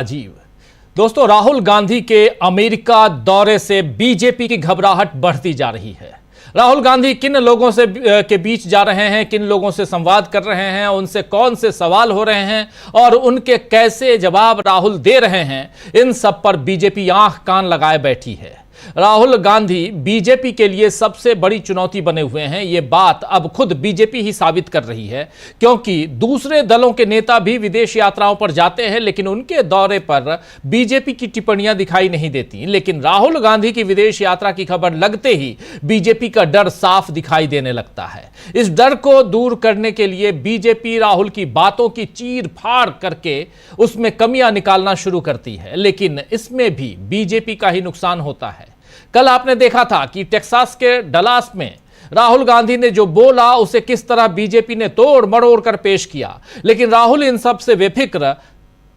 अजीब। दोस्तों, राहुल गांधी के अमेरिका दौरे से बीजेपी की घबराहट बढ़ती जा रही है। राहुल गांधी किन लोगों से के बीच जा रहे हैं, किन लोगों से संवाद कर रहे हैं, उनसे कौन से सवाल हो रहे हैं और उनके कैसे जवाब राहुल दे रहे हैं, इन सब पर बीजेपी आंख कान लगाए बैठी है। राहुल गांधी बीजेपी के लिए सबसे बड़ी चुनौती बने हुए हैं। यह बात अब खुद बीजेपी ही साबित कर रही है, क्योंकि दूसरे दलों के नेता भी विदेश यात्राओं पर जाते हैं, लेकिन उनके दौरे पर बीजेपी की टिप्पणियां दिखाई नहीं देती। लेकिन राहुल गांधी की विदेश यात्रा की खबर लगते ही बीजेपी का डर साफ दिखाई देने लगता है। इस डर को दूर करने के लिए बीजेपी राहुल की बातों की चीर फाड़ करके उसमें कमियां निकालना शुरू करती है, लेकिन इसमें भी बीजेपी का ही नुकसान होता है। कल आपने देखा था कि टेक्सास के डलास में राहुल गांधी ने जो बोला उसे किस तरह बीजेपी ने तोड़ मरोड़ कर पेश किया, लेकिन राहुल इन सब से बेफिक्र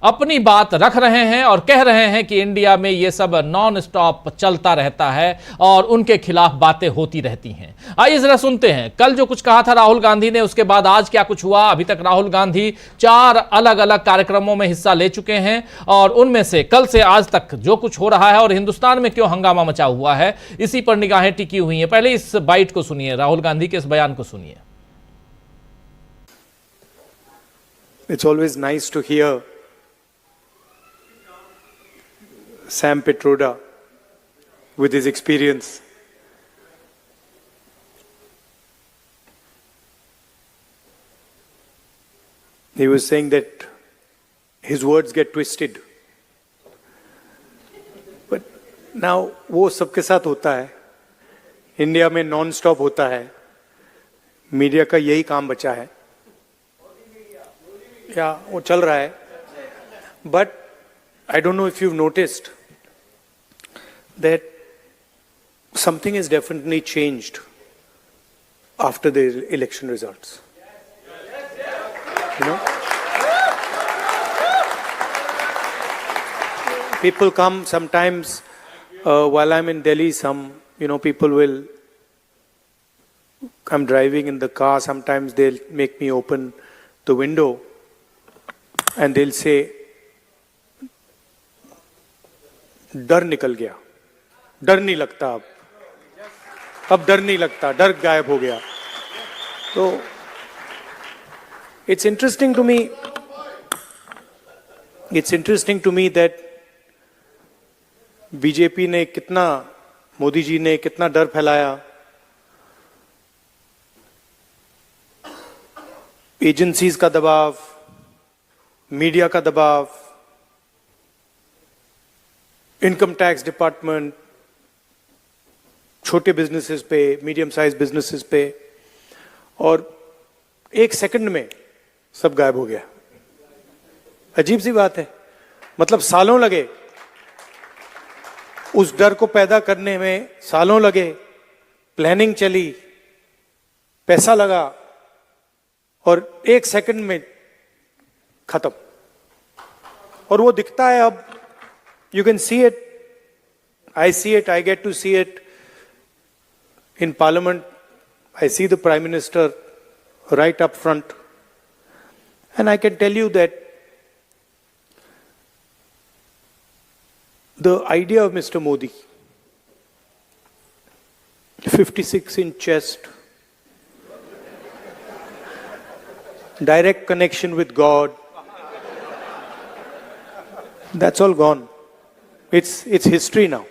अपनी बात रख रहे हैं और कह रहे हैं कि इंडिया में यह सब नॉन स्टॉप चलता रहता है और उनके खिलाफ बातें होती रहती हैं। आइए जरा सुनते हैं कल जो कुछ कहा था राहुल गांधी ने, उसके बाद आज क्या कुछ हुआ। अभी तक राहुल गांधी 4 अलग अलग कार्यक्रमों में हिस्सा ले चुके हैं और उनमें से कल से आज तक जो कुछ हो रहा है और हिंदुस्तान में क्यों हंगामा मचा हुआ है, इसी पर निगाहें टिकी हुई हैं। पहले इस बाइट को सुनिए, राहुल गांधी के इस बयान को सुनिए। It's always nice to hear Sam Pitroda with his experience. He was saying that his words get twisted. But now वो सबके साथ होता है, इंडिया में नॉन स्टॉप होता है, मीडिया का यही काम बचा है या वो चल रहा है। But I don't know if you've noticed that something has definitely changed after the election results. You know, people come sometimes while I'm in Delhi. Some people will. I'm driving in the car. Sometimes they'll make me open the window, and they'll say, डर निकल गया, डर नहीं लगता अब डर नहीं लगता, डर गायब हो गया। तो it's interesting to me that BJP ने कितना, मोदी जी ने कितना डर फैलाया, एजेंसीज का दबाव, मीडिया का दबाव, इनकम टैक्स डिपार्टमेंट, छोटे बिजनेसेस पे, मीडियम साइज बिजनेसेस पे, और एक सेकंड में सब गायब हो गया। अजीब सी बात है, मतलब सालों लगे उस डर को पैदा करने में, सालों लगे, प्लानिंग चली, पैसा लगा और एक सेकंड में खत्म। और वो दिखता है अब, you can see it, I see it, I get to see it in Parliament. I see the Prime Minister right up front, and I can tell you that the idea of Mr. Modi, 56-inch chest, direct connection with God, that's all gone. It's history now.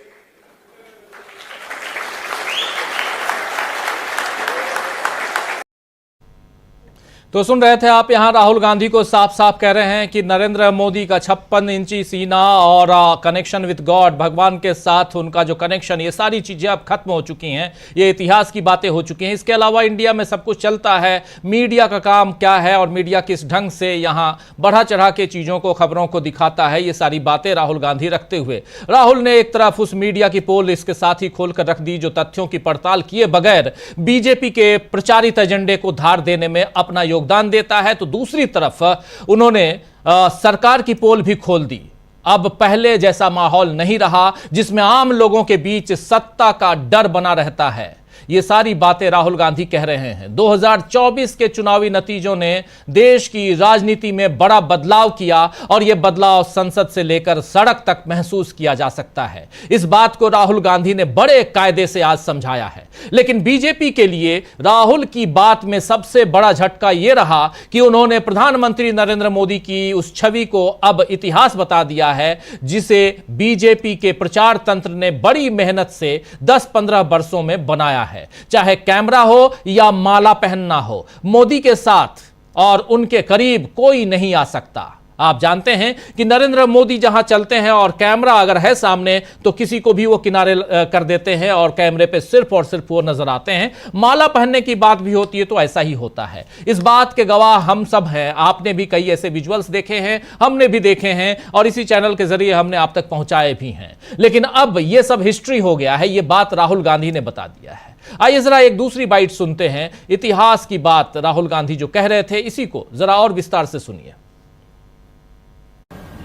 तो सुन रहे थे आप, यहां राहुल गांधी को साफ साफ कह रहे हैं कि नरेंद्र मोदी का 56 इंची सीना और कनेक्शन विद गॉड, भगवान के साथ उनका जो कनेक्शन, ये सारी चीजें अब खत्म हो चुकी हैं, ये इतिहास की बातें हो चुकी हैं। इसके अलावा इंडिया में सब कुछ चलता है, मीडिया का काम क्या है और मीडिया किस ढंग से यहां बढ़ा चढ़ा के चीजों को, खबरों को दिखाता है, ये सारी बातें राहुल गांधी रखते हुए, राहुल ने एक तरफ उस मीडिया की पोल इसके साथ ही खोलकर रख दी जो तथ्यों की पड़ताल किए बगैर बीजेपी के प्रचारित एजेंडे को धार देने में अपना योगदान देता है, तो दूसरी तरफ उन्होंने सरकार की पोल भी खोल दी। अब पहले जैसा माहौल नहीं रहा जिसमें आम लोगों के बीच सत्ता का डर बना रहता है। ये सारी बातें राहुल गांधी कह रहे हैं। 2024 के चुनावी नतीजों ने देश की राजनीति में बड़ा बदलाव किया और यह बदलाव संसद से लेकर सड़क तक महसूस किया जा सकता है। इस बात को राहुल गांधी ने बड़े कायदे से आज समझाया है। लेकिन बीजेपी के लिए राहुल की बात में सबसे बड़ा झटका यह रहा कि उन्होंने प्रधानमंत्री नरेंद्र मोदी की उस छवि को अब इतिहास बता दिया है जिसे बीजेपी के प्रचार तंत्र ने बड़ी मेहनत से 10-15 वर्षों में बनाया है। चाहे कैमरा हो या माला पहनना हो, मोदी के साथ और उनके करीब कोई नहीं आ सकता। आप जानते हैं कि नरेंद्र मोदी जहां चलते हैं और कैमरा अगर है सामने तो किसी को भी वो किनारे कर देते हैं और कैमरे पे सिर्फ और सिर्फ वो नजर आते हैं। माला पहनने की बात भी होती है तो ऐसा ही होता है। इस बात के गवाह हम सब हैं। आपने भी कई ऐसे विजुअल्स देखे हैं, हमने भी देखे हैं और इसी चैनल के जरिए हमने आप तक पहुंचाए भी हैं। लेकिन अब यह सब हिस्ट्री हो गया है, यह बात राहुल गांधी ने बता दिया है। आइए जरा एक दूसरी बाइट सुनते हैं। इतिहास की बात राहुल गांधी जो कह रहे थे, इसी को जरा और विस्तार से सुनिए।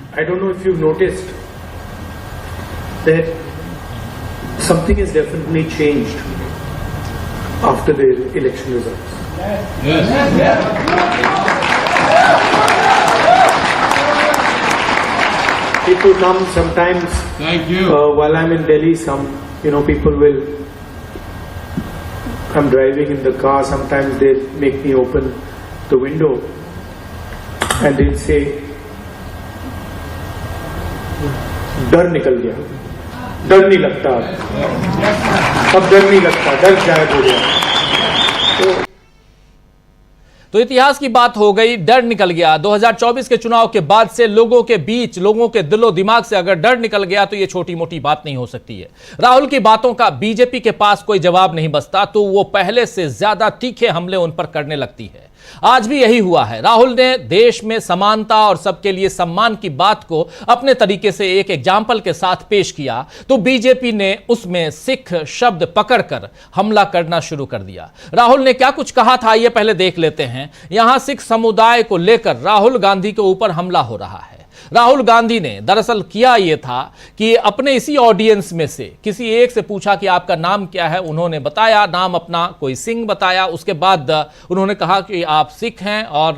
I don't know if you've noticed that something has definitely changed after the election results. People come sometimes. Thank you. While I'm in Delhi, some people will. I'm driving in the car. Sometimes they make me open the window, and they'll say, डर निकल गया, डर नहीं लगता अब डर नहीं लगता, डर गायब हो गया। तो इतिहास की बात हो गई, डर निकल गया। 2024 के चुनाव के बाद से लोगों के बीच, लोगों के दिलो दिमाग से अगर डर निकल गया तो यह छोटी मोटी बात नहीं हो सकती है। राहुल की बातों का बीजेपी के पास कोई जवाब नहीं बचता तो वो पहले से ज्यादा तीखे हमले उन पर करने लगती है। आज भी यही हुआ है। राहुल ने देश में समानता और सबके लिए सम्मान की बात को अपने तरीके से एक एग्जाम्पल के साथ पेश किया तो बीजेपी ने उसमें सिख शब्द पकड़कर हमला करना शुरू कर दिया। राहुल ने क्या कुछ कहा था, ये पहले देख लेते हैं। यहां सिख समुदाय को लेकर राहुल गांधी के ऊपर हमला हो रहा है। राहुल गांधी ने दरअसल किया यह था कि अपने इसी ऑडियंस में से किसी एक से पूछा कि आपका नाम क्या है। उन्होंने बताया नाम अपना, कोई सिंह बताया। उसके बाद उन्होंने कहा कि आप सिख हैं और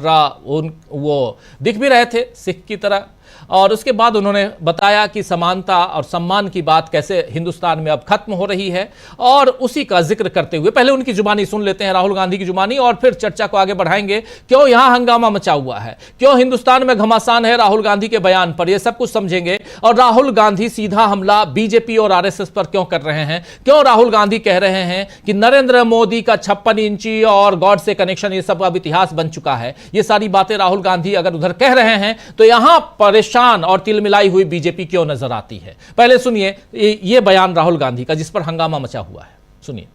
वो दिख भी रहे थे सिख की तरह। और उसके बाद उन्होंने बताया कि समानता और सम्मान की बात कैसे हिंदुस्तान में अब खत्म हो रही है और उसी का जिक्र करते हुए पहले उनकी जुबानी सुन लेते हैं, राहुल गांधी की जुबानी, और फिर चर्चा को आगे बढ़ाएंगे। क्यों यहां हंगामा मचा हुआ है, क्यों हिंदुस्तान में घमासान है राहुल गांधी के बयान पर, यह सब कुछ समझेंगे। और राहुल गांधी सीधा हमला बीजेपी और आरएसएस पर क्यों कर रहे हैं, क्यों राहुल गांधी कह रहे हैं कि नरेंद्र मोदी का 56 इंची और गॉड से कनेक्शन ये सब अब इतिहास बन चुका है। ये सारी बातें राहुल गांधी अगर उधर कह रहे हैं तो यहां परेशान और तिलमिलाई हुई बीजेपी क्यों नजर आती है। पहले सुनिए ये बयान राहुल गांधी का जिस पर हंगामा मचा हुआ है, सुनिए।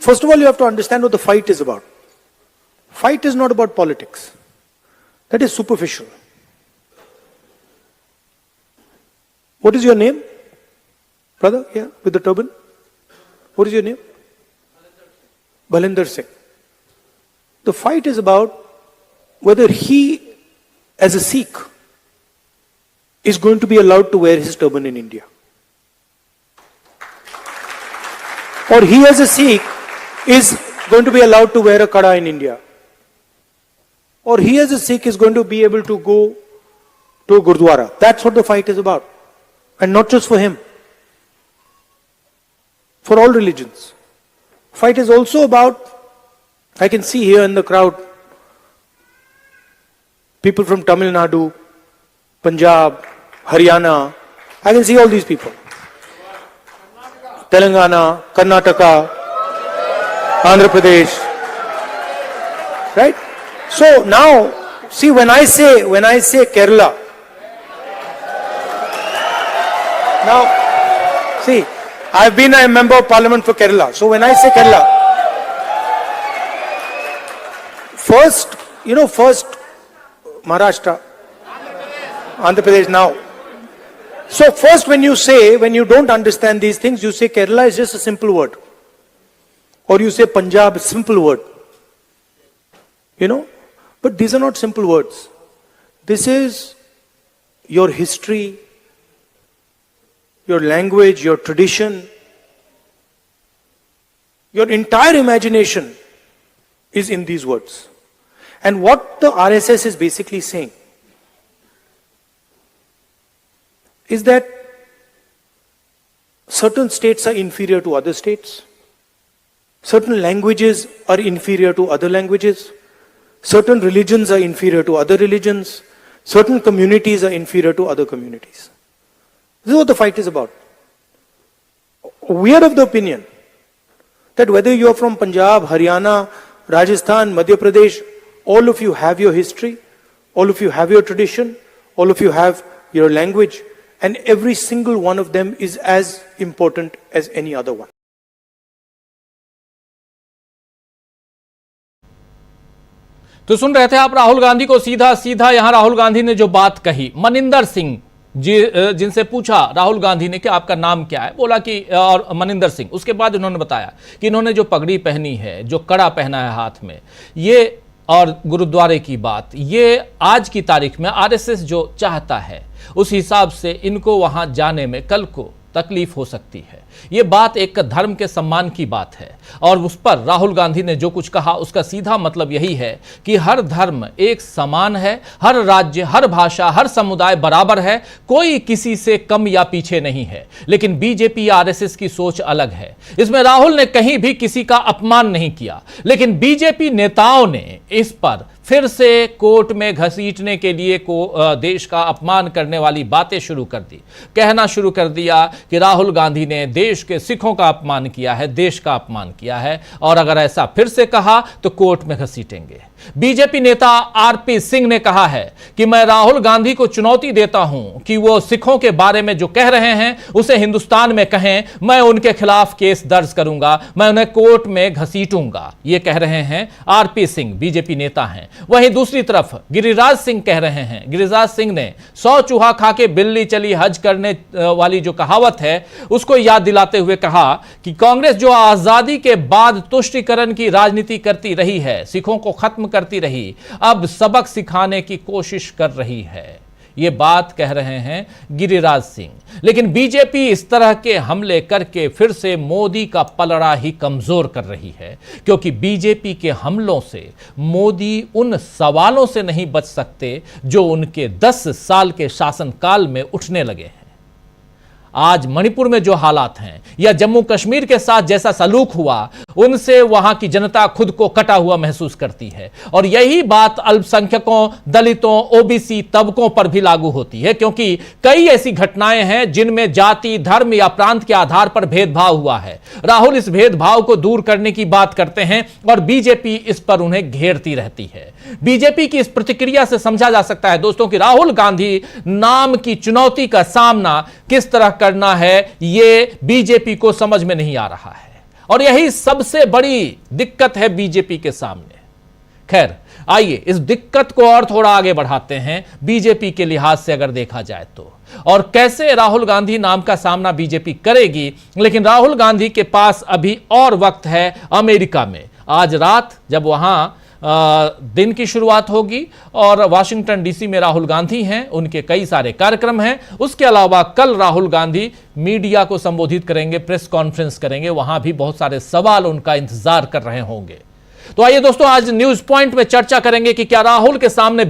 First of all, you have to understand what the fight is about. Fight is not about politics. That is superficial. What is your name? Brother, here with the turban. What is your name? Balinder Singh. The fight is about whether he, as a Sikh, is going to be allowed to wear his turban in India. Or he as a Sikh is going to be allowed to wear a kada in India. Or he as a Sikh is going to be able to go to a Gurdwara. That's what the fight is about. And not just for him. For all religions. Fight is also about, I can see here in the crowd, people from Tamil Nadu, Punjab, Haryana. I can see all these people. Telangana, Karnataka, Andhra Pradesh. Right? So now, see, when I say Kerala, now, see, I've been a member of parliament for Kerala. So when I say Kerala, first Maharashtra, Andhra Pradesh now. So first when you don't understand these things, you say Kerala is just a simple word. Or you say Punjab is a simple word. But these are not simple words. This is your history, your language, your tradition. Your entire imagination is in these words. And what the RSS is basically saying is that certain states are inferior to other states, certain languages are inferior to other languages, certain religions are inferior to other religions, certain communities are inferior to other communities. This is what the fight is about. We are of the opinion that whether you are from Punjab, Haryana, Rajasthan, Madhya Pradesh, all of you have your history, all of you have your tradition, all of you have your language, and every single one of them is as important as any other one. तो सुन रहे थे आप राहुल गांधी को। सीधा सीधा यहां राहुल गांधी ने जो बात कही, मनिंदर सिंह जिनसे पूछा राहुल गांधी ने कि आपका नाम क्या है, बोला कि और मनिंदर सिंह। उसके बाद उन्होंने बताया कि इन्होंने जो पगड़ी पहनी है, जो कड़ा पहना है हाथ में, ये और गुरुद्वारे की बात, ये आज की तारीख में आरएसएस जो चाहता है उस हिसाब से इनको वहां जाने में कल को तकलीफ हो सकती है। यह बात एक धर्म के सम्मान की बात है और उस पर राहुल गांधी ने जो कुछ कहा उसका सीधा मतलब यही है कि हर धर्म एक समान है, हर राज्य, हर भाषा, हर समुदाय बराबर है, कोई किसी से कम या पीछे नहीं है। लेकिन बीजेपी आरएसएस की सोच अलग है। इसमें राहुल ने कहीं भी किसी का अपमान नहीं किया, लेकिन बीजेपी नेताओं ने इस पर फिर से कोर्ट में घसीटने के लिए देश का अपमान करने वाली बातें शुरू कर दी। कहना शुरू कर दिया कि राहुल गांधी ने देश के सिखों का अपमान किया है, देश का अपमान किया है, और अगर ऐसा फिर से कहा तो कोर्ट में घसीटेंगे। बीजेपी नेता आरपी सिंह ने कहा है कि मैं राहुल गांधी को चुनौती देता हूं कि वो सिखों के बारे में जो कह रहे हैं उसे हिंदुस्तान में कहें, मैं उनके खिलाफ केस दर्ज करूंगा, मैं उन्हें कोर्ट में घसीटूंगा। ये कह रहे हैं आरपी सिंह, बीजेपी नेता हैं। वहीं दूसरी तरफ गिरिराज सिंह कह रहे हैं, गिरिराज सिंह ने 100 चूहा खा के बिल्ली चली हज करने वाली जो कहावत है उसको याद दिलाते हुए कहा कि कांग्रेस जो आजादी के बाद तुष्टीकरण की राजनीति करती रही है, सिखों को खत्म करती रही, अब सबक सिखाने की कोशिश कर रही है। यह बात कह रहे हैं गिरिराज सिंह। लेकिन बीजेपी इस तरह के हमले करके फिर से मोदी का पलड़ा ही कमजोर कर रही है, क्योंकि बीजेपी के हमलों से मोदी उन सवालों से नहीं बच सकते जो उनके 10 साल के शासनकाल में उठने लगे हैं। आज मणिपुर में जो हालात हैं या जम्मू कश्मीर के साथ जैसा सलूक हुआ, उनसे वहां की जनता खुद को कटा हुआ महसूस करती है। और यही बात अल्पसंख्यकों, दलितों, ओबीसी तबकों पर भी लागू होती है, क्योंकि कई ऐसी घटनाएं हैं जिनमें जाति, धर्म या प्रांत के आधार पर भेदभाव हुआ है। राहुल इस भेदभाव को दूर करने की बात करते हैं और बीजेपी इस पर उन्हें घेरती रहती है। बीजेपी की इस प्रतिक्रिया से समझा जा सकता है दोस्तों कि राहुल गांधी नाम की चुनौती का सामना किस तरह करना है, यह बीजेपी को समझ में नहीं आ रहा है। और यही सबसे बड़ी दिक्कत है बीजेपी के सामने। खैर, आइए इस दिक्कत को और थोड़ा आगे बढ़ाते हैं बीजेपी के लिहाज से अगर देखा जाए तो, और कैसे राहुल गांधी नाम का सामना बीजेपी करेगी। लेकिन राहुल गांधी के पास अभी और वक्त है अमेरिका में। आज रात जब वहां दिन की शुरुआत होगी और वाशिंगटन डीसी में राहुल गांधी हैं, उनके कई सारे कार्यक्रम हैं। उसके अलावा कल राहुल गांधी मीडिया को संबोधित करेंगे, प्रेस कॉन्फ्रेंस करेंगे, वहां भी बहुत सारे सवाल उनका इंतजार कर रहे होंगे। तो आइए दोस्तों, आज न्यूज पॉइंट में चर्चा करेंगे कि क्या राहुल के सामने